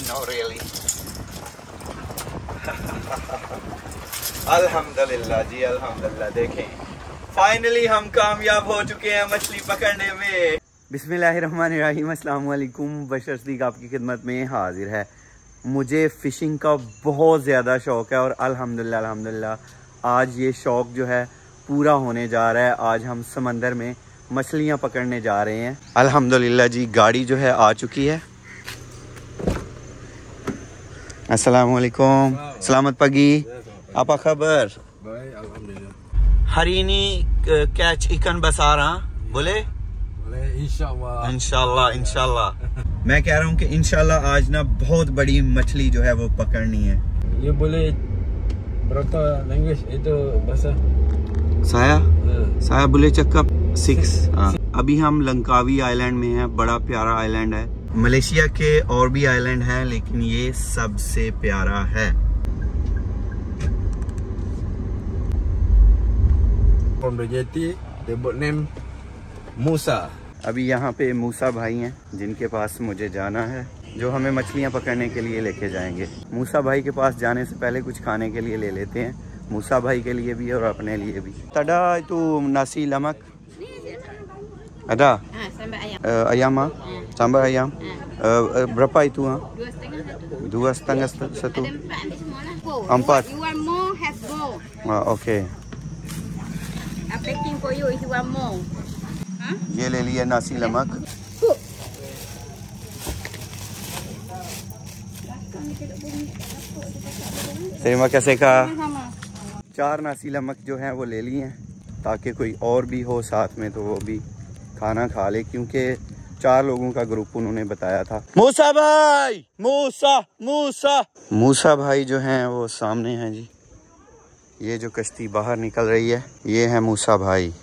No, really. अल्हम्दुलिल्लाह जी, अल्हम्दुलिल्लाह। देखें, फाइनली हम कामयाब हो चुके हैं मछली पकड़ने में। बिस्मिल्लाहिर्रहमानिर्रहीम। अस्सलाम वालेकुम। बशर सिद्दीक आपकी खिदमत में हाजिर है। मुझे फ़िशिंग का बहुत ज़्यादा शौक़ है और अल्हम्दुलिल्लाह अल्हम्दुलिल्लाह आज ये शौक़ जो है पूरा होने जा रहा है। आज हम समंदर में मछलियाँ पकड़ने जा रहे हैं अल्हम्दुलिल्लाह जी। गाड़ी जो है आ चुकी है। अस्सलाम वालेकुम। सलामत पगी, apa kabar? Baik, alhamdulillah. Hari ini catch ikan besar, boleh? Boleh, इंशाल्लाह। इंशाल्लाह इंशाल्लाह। मैं कह रहा हूँ कि इंशाल्लाह आज ना बहुत बड़ी मछली जो है वो पकड़नी है। ये बोले berapa language itu bahasa? साया बोले चक्का 6। अभी हम लंकावी आइलैंड में हैं। बड़ा प्यारा आइलैंड है। मलेशिया के और भी आइलैंड हैं लेकिन ये सबसे प्यारा है। From the jetty, the boat name Musa. अभी यहाँ पे मूसा भाई हैं जिनके पास मुझे जाना है, जो हमें मछलियाँ पकड़ने के लिए लेके जाएंगे। मूसा भाई के पास जाने से पहले कुछ खाने के लिए ले लेते हैं, मूसा भाई के लिए भी और अपने लिए भी। तड़ा itu nasi lemak ada ayam sambal ayam berapa itu? 2,5 satu 4. You want more? Have more. Okay. I'm packing for you if you want more. Huh? ये ले लिया नासी लमक। तेरी कैसे का 4 नासी लमक जो है वो ले लिए हैं ताकि कोई और भी हो साथ में तो वो भी खाना खा ले, क्योंकि 4 लोगों का ग्रुप उन्होंने बताया था। मूसा भाई, मूसा भाई जो हैं वो सामने हैं जी। ये जो कश्ती बाहर निकल रही है ये है मूसा भाई।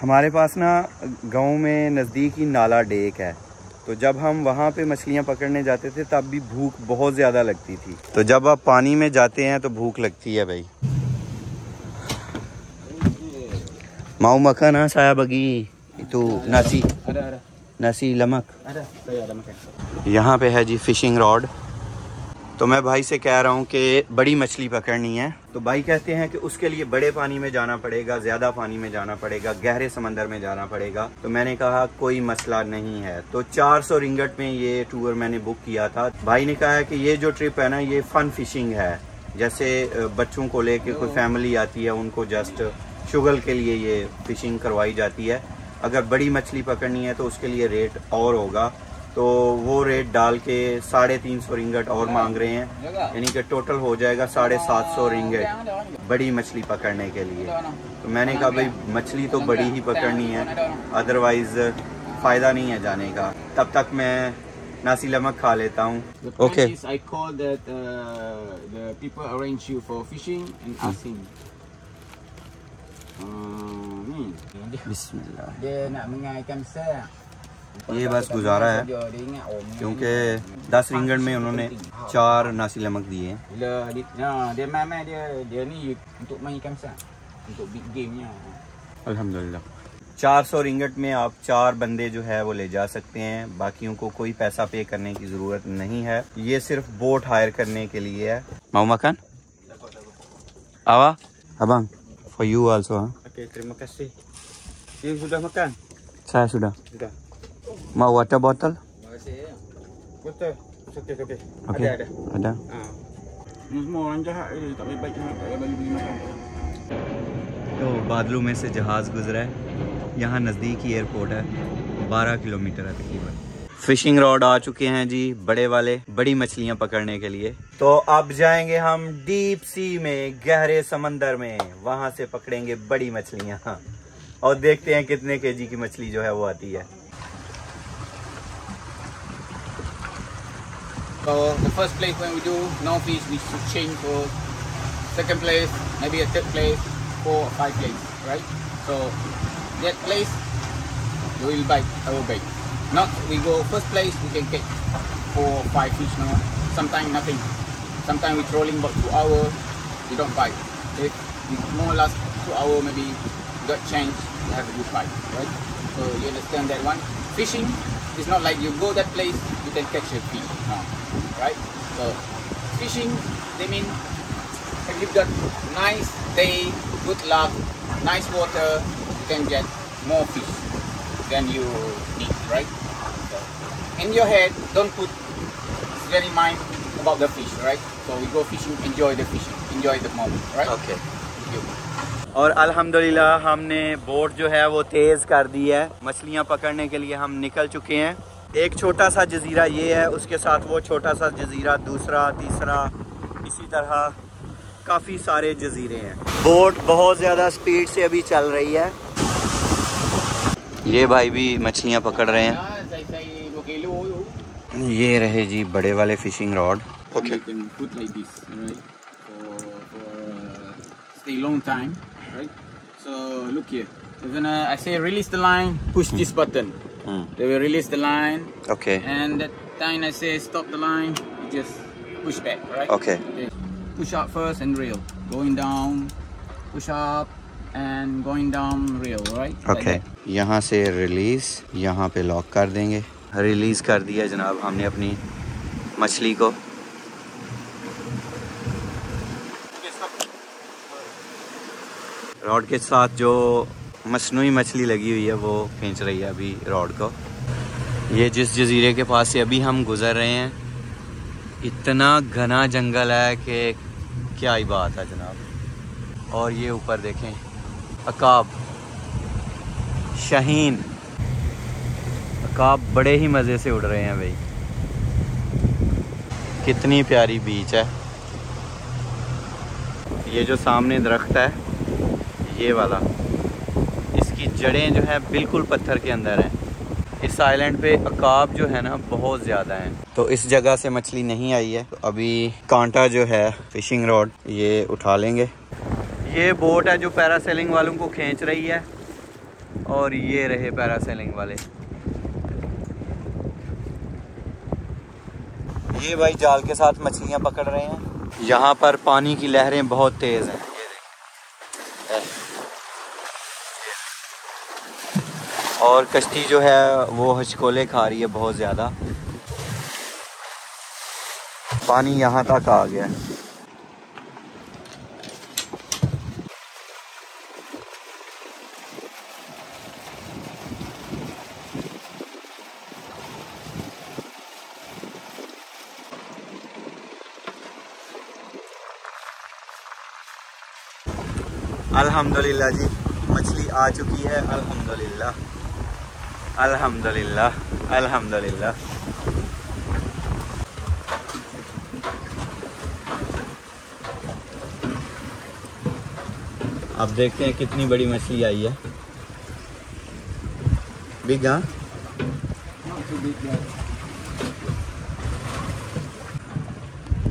हमारे पास ना गांव में नज़दीक ही नाला डेक है, तो जब हम वहाँ पे मछलियाँ पकड़ने जाते थे तब भी भूख बहुत ज़्यादा लगती थी। तो जब आप पानी में जाते हैं तो भूख लगती है भाई। माऊ मखाना साया बगी तो नासी लमक। यहाँ पे है जी फिशिंग रॉड। तो मैं भाई से कह रहा हूँ कि बड़ी मछली पकड़नी है, तो भाई कहते हैं कि उसके लिए बड़े पानी में जाना पड़ेगा, ज़्यादा पानी में जाना पड़ेगा, गहरे समंदर में जाना पड़ेगा। तो मैंने कहा कोई मसला नहीं है। तो 400 रिंगट में ये टूर मैंने बुक किया था। भाई ने कहा है कि ये जो ट्रिप है ना ये फ़न फिशिंग है, जैसे बच्चों को लेके कोई फैमिली आती है उनको जस्ट शुगल के लिए ये फिशिंग करवाई जाती है। अगर बड़ी मछली पकड़नी है तो उसके लिए रेट और होगा, तो वो रेट डाल के 350 रिंगट और मांग रहे हैं, यानी कि टोटल हो जाएगा 750 रिंगट बड़ी मछली पकड़ने के लिए। तो मैंने कहा भाई मछली तो बड़ी ही पकड़नी है, अदरवाइज फ़ायदा नहीं है जाने का। तब तक मैं नासी लमक खा लेता हूँ। ओके। ये बस गुजारा है क्योंकि 10 रिंगट में उन्होंने 4 नासी लमक दिए हैं। अल्हम्दुलिल्लाह 400 रिंगट में आप 4 बंदे जो है वो ले जा सकते हैं, बाकियों को कोई पैसा पे करने की ज़रूरत नहीं है। ये सिर्फ बोट हायर करने के लिए है। mau makan? Awa? Abang, for you also. Okay, terima kasih. You sudah makan? Saya sudah. Sudah. Mau water bottle? Betul. Okey. Okay. Ada. Semua orang jahat ni tak boleh baik sangat, tak boleh bagi makan. तो बादलों में से जहाज़ गुजरा है। यहाँ नज़दीक ही airport है, 12 किलोमीटर है तकरीबन। फिशिंग रॉड आ चुके हैं जी बड़े वाले, बड़ी मछलियाँ पकड़ने के लिए। तो अब जाएंगे हम डीप सी में, गहरे समंदर में, वहाँ से पकड़ेंगे बड़ी मछलियाँ और देखते हैं कितने केजी की मछली जो है वो आती है। So the first place when we do no fish, we should change for second place, maybe a third place, 4 or 5 place, right? So that place you will bite our bait. Not we go first place, we can catch 4 or 5 fish now. Sometimes nothing. Sometimes we trolling about 2 hours, we don't bite. If we more last 2 hours, maybe we got chance to have a good bite, right? So you understand that one. Fishing is not like you go that place, you can catch a fish now, right? So fishing, they mean if you've got nice day, good luck, nice water, you can get more fish than you need, right? So in your head, don't put very mind about the fish, right? So we go fishing, enjoy the fishing, enjoy the moment, right? Okay. Thank you. और अल्हम्दुलिल्लाह हमने boat जो है वो तेज़ कर दी है। मछलियाँ पकड़ने के लिए हम निकल चुके हैं। एक छोटा सा जजीरा ये है, उसके साथ वो छोटा सा जजीरा, दूसरा, तीसरा, इसी तरह काफ़ी सारे जजीरे हैं। बोट बहुत ज़्यादा स्पीड से अभी चल रही है। ये भाई भी मछलियाँ पकड़ रहे हैं। ये रहे जी बड़े वाले fishing rod. Okay. You can put like this, right? For stay long time, right? So look here. So when I say release the line, push this button. They will release the line. Okay. And that time I say stop the line, you just push back, right? Okay. Push up first and reel. Going down, push up and going down, reel, right? Okay. Like यहाँ से release, यहाँ पे lock कर देंगे। Release कर दिया जनाब हमने अपनी मछली को। रॉड के साथ जो मसनूई मछली लगी हुई है वो खींच रही है अभी रॉड को। ये जिस जजीरे के पास से अभी हम गुजर रहे हैं, इतना घना जंगल है कि क्या ही बात है जनाब। और ये ऊपर देखें, अकाब, शाहीन, अकाब बड़े ही मज़े से उड़ रहे हैं भाई। कितनी प्यारी बीच है। ये जो सामने दरख्त है ये वाला, इसकी जड़ें जो है बिल्कुल पत्थर के अंदर हैं। इस आइलैंड पे अकाब जो है ना बहुत ज़्यादा हैं। तो इस जगह से मछली नहीं आई है, तो अभी कांटा जो है फिशिंग रॉड ये उठा लेंगे। ये बोट है जो पैरासेलिंग वालों को खींच रही है, और ये रहे पैरासेलिंग वाले। ये भाई जाल के साथ मछलियाँ पकड़ रहे हैं। यहाँ पर पानी की लहरें बहुत तेज़ हैं। और कश्ती जो है वो हचकोले खा रही है बहुत ज़्यादा। पानी यहाँ तक आ गया। अल्हम्दुलिल्लाह जी, मछली आ चुकी है। अल्हम्दुलिल्लाह, अल्हम्दुलिल्लाह, अल्हम्दुलिल्लाह। अब देखते हैं कितनी बड़ी मछली आई है। बिग, हाँ?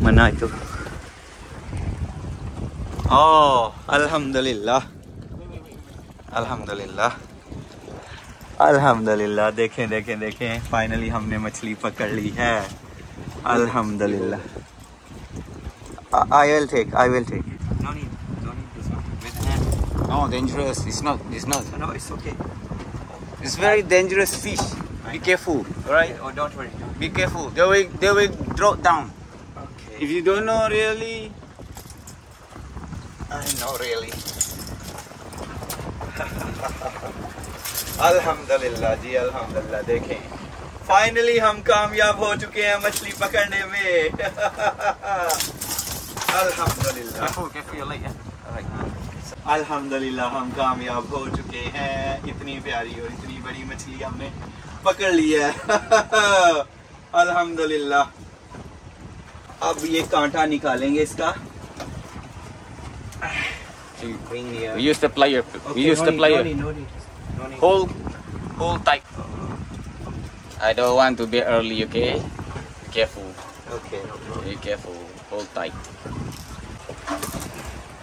मना तो। ओह अल्हम्दुलिल्लाह, अल्हम्दुलिल्लाह, अल्हम्दुलिल्लाह। देखें देखें देखें, फाइनली हमने मछली पकड़ ली है। अल्हम्दुलिल्लाह। I will take. No need this one. With hand. no, dangerous. It's not. No, it's okay. It's very dangerous fish. Be careful, right? Oh, don't worry. Be careful. They will drop down. Okay. If you don't know really, I know really. अल्हम्दुलिल्लाह जी, अल्हम्दुलिल्लाह। देखें finally हम कामयाब हो चुके हैं मछली पकड़ने में। अल्हम्दुलिल्लाह। careful your leg. अल्हम्दुलिल्लाह हम कामयाब हो चुके हैं। इतनी प्यारी और इतनी बड़ी मछली हमने पकड़ ली है। अल्हम्दुलिल्लाह। अब ये कांटा निकालेंगे इसका। We use the plier. We use the plier. No need. Hold tight. I don't want to be early, okay? Be careful. Okay. Be careful. Hold tight.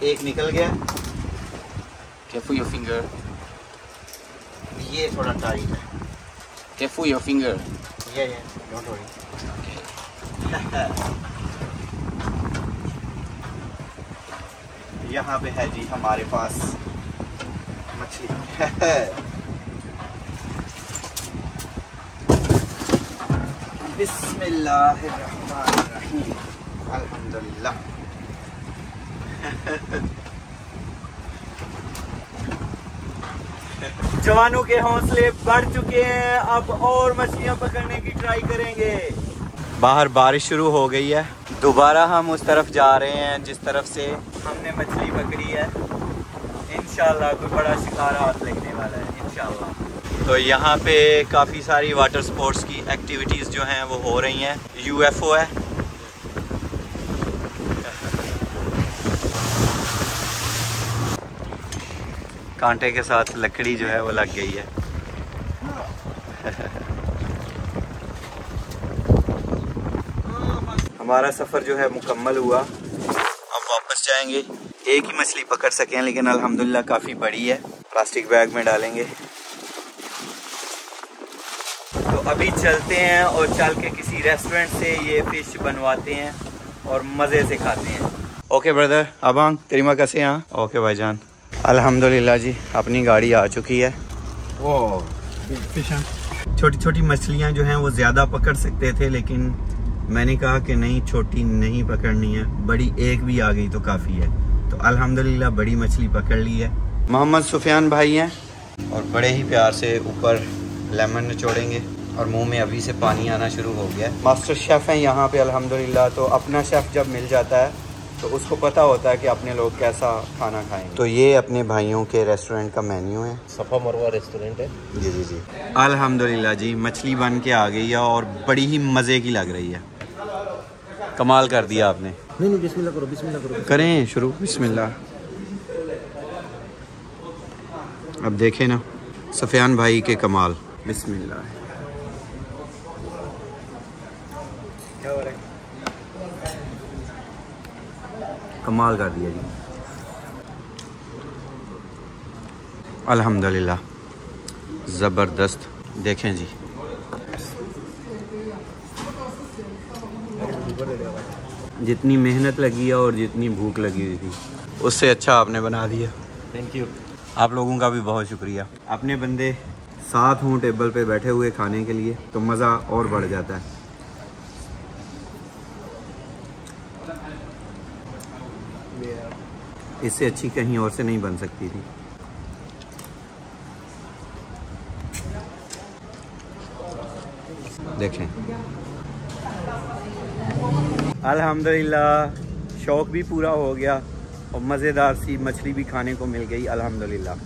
एक निकल गया। Careful your finger. ये थोड़ा टाइट है। Careful your finger. Yeah. Don't worry. यहाँ पे है जी हमारे पास मछली। बिस्मिल्लाहिर्रहमानिर्रहीम। अल्हम्दुलिल्लाह। जवानों के हौसले बढ़ चुके हैं, अब और मछलियां पकड़ने की ट्राई करेंगे। बाहर बारिश शुरू हो गई है, दोबारा हम उस तरफ जा रहे हैं जिस तरफ से हमने मछली पकड़ी है। इंशाल्लाह कोई बड़ा शिकार हाथ लगने वाला है इंशाल्लाह। तो यहाँ पे काफ़ी सारी वाटर स्पोर्ट्स की एक्टिविटीज़ जो हैं वो हो रही हैं। UFO है, कांटे के साथ लकड़ी जो है वो लग गई है। हमारा सफ़र जो है मुकम्मल हुआ, अब वापस जाएंगे। एक ही मछली पकड़ सकें लेकिन अल्हम्दुलिल्लाह काफ़ी बड़ी है। प्लास्टिक बैग में डालेंगे। तो अभी चलते हैं और चल के किसी रेस्टोरेंट से ये फ़िश बनवाते हैं और मज़े से खाते हैं। ओके ब्रदर, अबांग तरीमा कैसे यहाँ? ओके भाईजान। अल्हम्दुलिल्लाह जी, अपनी गाड़ी आ चुकी है। छोटी छोटी मछलियाँ जो हैं वो ज़्यादा पकड़ सकते थे लेकिन मैंने कहा कि नहीं, छोटी नहीं पकड़नी है, बड़ी एक भी आ गई तो काफ़ी है। तो अल्हम्दुलिल्लाह बड़ी मछली पकड़ ली है। मोहम्मद सुफियान भाई हैं और बड़े ही प्यार से ऊपर लेमन निचोड़ेंगे और मुंह में अभी से पानी आना शुरू हो गया है। मास्टर शेफ़ हैं यहाँ पे अल्हम्दुलिल्लाह। तो अपना शेफ़ जब मिल जाता है तो उसको पता होता है कि अपने लोग कैसा खाना खाएंगे। तो ये अपने भाइयों के रेस्टोरेंट का मेन्यू है। सफ़ा मरवा रेस्टोरेंट है। जी जी जी। अल्हम्दुलिल्लाह जी, मछली बन के आ गई है और बड़ी ही मज़े की लग रही है। कमाल कर दिया आपने। नहीं, बिस्मिल्लाह करो, बिस्मिल्लाह करो। करें शुरू, बिस्मिल्लाह। अब देखें ना सफियान भाई के कमाल। बिस्मिल्लाह। कमाल कर दिया जी, अल्हम्दुलिल्लाह ज़बरदस्त। देखें जी, जितनी मेहनत लगी है और जितनी भूख लगी हुई थी उससे अच्छा आपने बना दिया। Thank you. आप लोगों का भी बहुत शुक्रिया। अपने बंदे साथ हों टेबल पे बैठे हुए खाने के लिए तो मज़ा और बढ़ जाता है। इससे अच्छी कहीं और से नहीं बन सकती थी। देखें, अल्हम्दुलिल्लाह शौक़ भी पूरा हो गया और मज़ेदार सी मछली भी खाने को मिल गई अल्हम्दुलिल्लाह।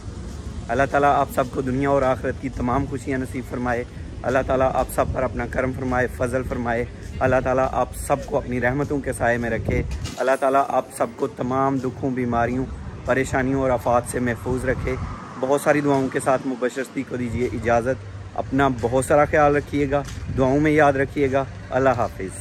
अल्लाह ताला आप सबको दुनिया और आखिरत की तमाम खुशियाँ नसीब फरमाए। अल्लाह ताला आप सब पर अपना करम फरमाए, फ़ज़ल फरमाए। अल्लाह ताला आप सबको अपनी रहमतों के साए में रखे। अल्लाह ताला आप सबको तमाम दुखों, बीमारियों, परेशानियों और आफात से महफूज रखे। बहुत सारी दुआओं के साथ मुबशरती को दीजिए इजाज़त। अपना बहुत सारा ख्याल रखिएगा, दुआओं में याद रखिएगा। अल्लाह हाफिज़।